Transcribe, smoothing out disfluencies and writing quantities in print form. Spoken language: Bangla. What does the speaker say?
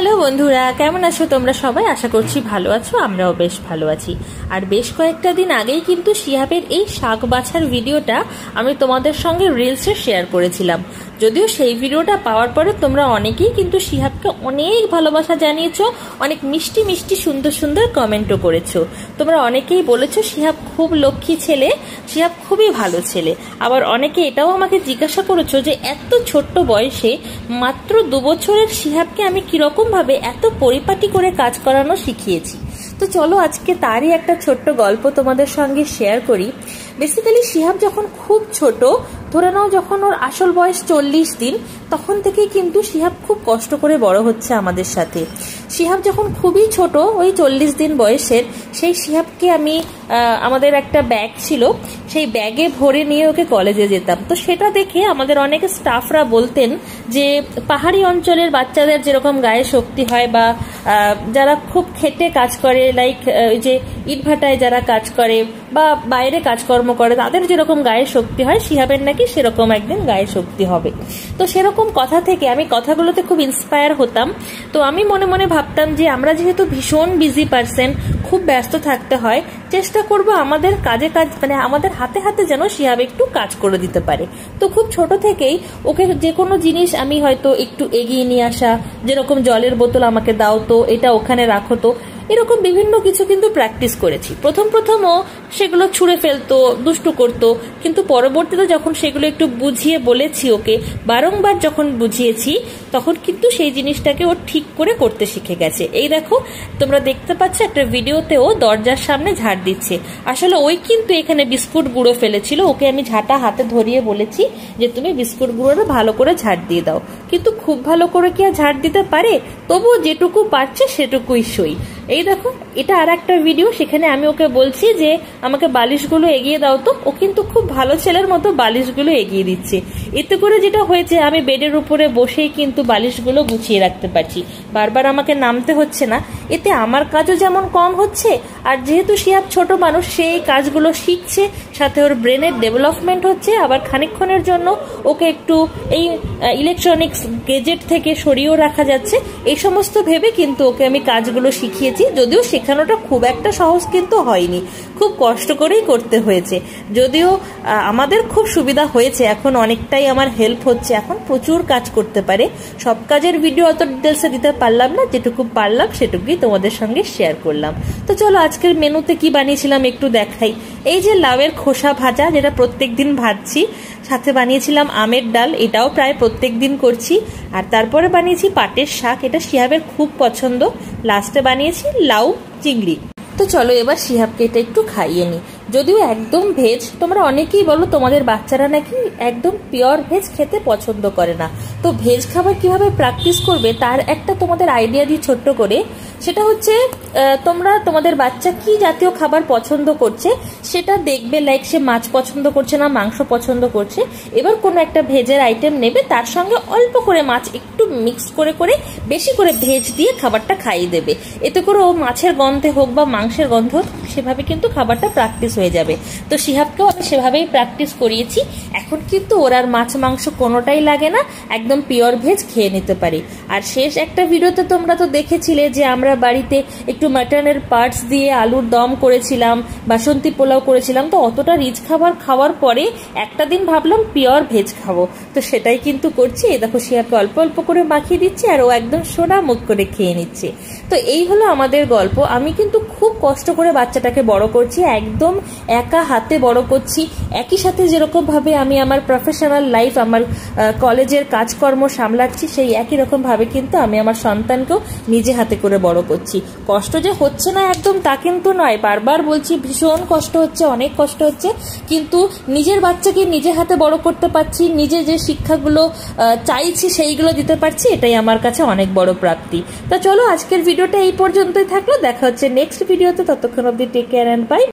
হ্যালো বন্ধুরা, কেমন আছো তোমরা সবাই? আশা করছি ভালো আছো, আমরাও বেশ ভালো আছি। আর বেশ কয়েকটা দিন আগেই কিন্তু শিহাবের এই শাক বাছার ভিডিওটা আমি তোমাদের সঙ্গে রিলসে শেয়ার করেছিলাম। যদিও সেই ভিডিওটা পাওয়ার পরে তোমরা অনেকেই কিন্তু শিহাবকে অনেক ভালোবাসা জানিয়েছো, অনেক মিষ্টি মিষ্টি সুন্দর সুন্দর কমেন্টও করেছো। তোমরা অনেকেই বলেছো শিহাব খুব লক্ষ্মী ছেলে, শিহাব খুবই ভালো ছেলে। আবার অনেকে এটাও আমাকে জিজ্ঞাসা করেছো যে এত ছোট্ট বয়সে মাত্র 2 বছরের শিহাবকে আমি কিরকম ভাবে এত পরিপাটি করে কাজ করানো শিখিয়েছি। তো চলো আজকে তারই একটা ছোট্ট গল্প তোমাদের সঙ্গে শেয়ার করি। বেসিক্যালি শিহাব যখন খুব ছোট, ধরে নাও যখন ওর আসল বয়স 40 দিন, তখন থেকেই কিন্তু শিহাব খুব কষ্ট করে বড় হচ্ছে আমাদের সাথে। শিহাব যখন খুবই ছোট, ওই 40 দিন বয়সের, সেই শিহাবকে আমি আমাদের একটা ব্যাগ ছিল, সেই ব্যাগে ভরে নিয়ে ওকে কলেজে যেতাম। তো সেটা দেখে আমাদের অনেক স্টাফরা বলতেন যে পাহাড়ি অঞ্চলের বাচ্চাদের যেরকম গায়ে শক্তি হয়, বা যারা খুব খেটে কাজ করে, লাইক ওই যে ইটভাটায় যারা কাজ করে বা বাইরে কাজকর্ম করে, তাদের যেরকম গায়ে শক্তি হয়, শিহাবের নাকি সেরকম একদিন গায়ে শক্তি হবে। তো সেরকম কথা থেকে আমি কথাগুলোতে খুব ইন্সপায়ার হতাম। তো আমি মনে মনে ভাবতাম যে আমরা যেহেতু ভীষণ বিজি পারসন, খুব ব্যস্ত থাকতে হয়, চেষ্টা করব আমাদের কাজে কাজ মানে আমাদের হাতে হাতে যেন শিহাব একটু কাজ করে দিতে পারে। তো খুব ছোট থেকেই ওকে যে কোনো জিনিস আমি হয়তো একটু এগিয়ে নিয়ে আসা, যেরকম জলের বোতল আমাকে দাও তো, এটা ওখানে রাখো তো, এরকম বিভিন্ন কিছু কিন্তু প্র্যাকটিস করেছি। প্রথমও সেগুলো ছুঁড়ে ফেলতো, দুষ্টু করতো, কিন্তু পরবর্তীতে যখন সেগুলো একটু বুঝিয়ে বলেছি ওকে, বারংবার যখন বুঝিয়েছি, তখন কিন্তু সেই জিনিসটাকে ও ঠিক করে করতে শিখে গেছে। এই দেখো তোমরা দেখতে পাচ্ছ একটা ভিডিওতেও দরজার সামনে ঝাড় দিচ্ছে। আসলে ওই কিন্তু এখানে বিস্কুট গুঁড়ো ফেলেছিল, ওকে আমি ঝাঁটা হাতে ধরিয়ে বলেছি যে তুমি বিস্কুট গুঁড়োটা ভালো করে ঝাড় দিয়ে দাও। কিন্তু খুব ভালো করে কি আর ঝাড় দিতে পারে? তবুও যেটুকু পারছে সেটুকুই সই। এই দেখো এটা আর একটা ভিডিও, সেখানে আমি ওকে বলছি যে আমাকে বালিশগুলো এগিয়ে দাও তো, ও কিন্তু খুব ভালো ছেলের মতো বালিশগুলো এগিয়ে দিচ্ছে। এতে করে যেটা হয়েছে, আমি বেডের উপরে বসেই কিন্তু বালিশগুলো গুছিয়ে রাখতে পারছি, বারবার আমাকে নামতে হচ্ছে না। এতে আমার কাজও যেমন কম হচ্ছে, আর যেহেতু শিহাব ছোট মানুষ, সেই কাজগুলো শিখছে, সাথে ওর ব্রেনের ডেভেলপমেন্ট হচ্ছে। আবার খানিকক্ষণের জন্য ওকে একটু এই ইলেকট্রনিক্স গেজেট থেকে সরিয়েও রাখা যাচ্ছে। এই সমস্ত ভেবে কিন্তু ওকে আমি কাজগুলো শিখিয়েছি। যদিও শেখানোটা খুব একটা সহজ কিন্তু হয়নি, খুব কষ্ট করেই করতে হয়েছে। যদিও আমাদের খুব সুবিধা হয়েছে, এখন অনেকটাই আমার হেল্প হচ্ছে, এখন প্রচুর কাজ করতে পারে। সব কাজের ভিডিও অত ডিটেলসে দিতে পারলাম না, যেটুকু পারলাম সেটুকুই তোমাদের সঙ্গে শেয়ার করলাম। তো চলো আজকের মেনুতে কি বানিয়েছিলাম একটু দেখাই। এই যে লাউয়ের খোসা ভাজা, যেটা প্রত্যেক দিন ভাজছি, সাথে বানিয়েছিলাম আমের ডাল, এটাও প্রায় প্রত্যেক দিন করছি। আর তারপরে বানিয়েছি পাটের শাক, এটা শিহাবের খুব পছন্দ। লাস্টে বানিয়েছি লাউ চিংড়ি। তো চলো এবার শিহাবকে এটা একটু খাইয়ে নি। যদিও একদম ভেজ, তোমরা অনেকেই বলো তোমাদের বাচ্চারা নাকি একদম পিওর ভেজ খেতে পছন্দ করে না। তো ভেজ খাবার কিভাবে প্র্যাকটিস করবে তার একটা তোমাদের আইডিয়া দিই ছোট্ট করে। সেটা হচ্ছে তোমরা তোমাদের বাচ্চা কি জাতীয় খাবার পছন্দ করছে সেটা দেখবে, লাইক সে মাছ পছন্দ করছে না মাংস পছন্দ করছে, এবার কোনো একটা ভেজের আইটেম নেবে, তার সঙ্গে অল্প করে মাছ একটু মিক্স করে করে বেশি করে ভেজ দিয়ে খাবারটা খাইয়ে দেবে। এতে করে ও মাছের গন্ধে হোক বা মাংসের গন্ধ হোক, সেভাবে কিন্তু খাবারটা প্র্যাকটিস হয়ে যাবে। তো শিহাবকেও আমি সেভাবেই প্র্যাকটিস করিয়েছি। এখন কিন্তু ওর আর মাছ মাংস কোনোটাই লাগে না, একদম পিওর ভেজ খেয়ে নিতে পারি। আর শেষ একটা ভিডিওতে তোমরা তো দেখেছিলে যে আমরা বাড়িতে একটু মাটনের পার্টস দিয়ে আলুর দম করেছিলাম, বাসন্তী পোলাও করেছিলাম। তো অতটা রিচ খাবার খাওয়ার পরে একটা দিন ভাবলাম পিওর ভেজ খাবো, তো সেটাই কিন্তু করছি। দেখো শিহাবকে অল্প অল্প করে মাখিয়ে দিচ্ছি, আর ও একদম সোনা মুখ করে খেয়ে নিচ্ছে। তো এই হলো আমাদের গল্প। আমি কিন্তু খুব কষ্ট করে বাচ্চাটাকে বড় করছি, একদম একা হাতে বড় করছি। একই সাথে যেরকম ভাবে আমি আমার প্রফেশনাল লাইফ, আমার কলেজের কাজকর্ম সামলাচ্ছি, সেই একই রকম ভাবে কিন্তু আমি আমার সন্তানকেও নিজে হাতে করে বড় করছি। কষ্ট যে হচ্ছে না একদম তা কিন্তু নয়, বারবার বলছি ভীষণ কষ্ট হচ্ছে, অনেক কষ্ট হচ্ছে, কিন্তু নিজের বাচ্চাকে নিজে হাতে বড় করতে পারছি, নিজে যে শিক্ষাগুলো চাইছি সেইগুলো দিতে পারছি, এটাই আমার কাছে অনেক বড় প্রাপ্তি। তা চলো আজকের ভিডিওটা এই পর্যন্তই থাকলো, দেখা হচ্ছে নেক্সট ভিডিওতে। ততক্ষণ অবধি টেক কেয়ার এন্ড বাই।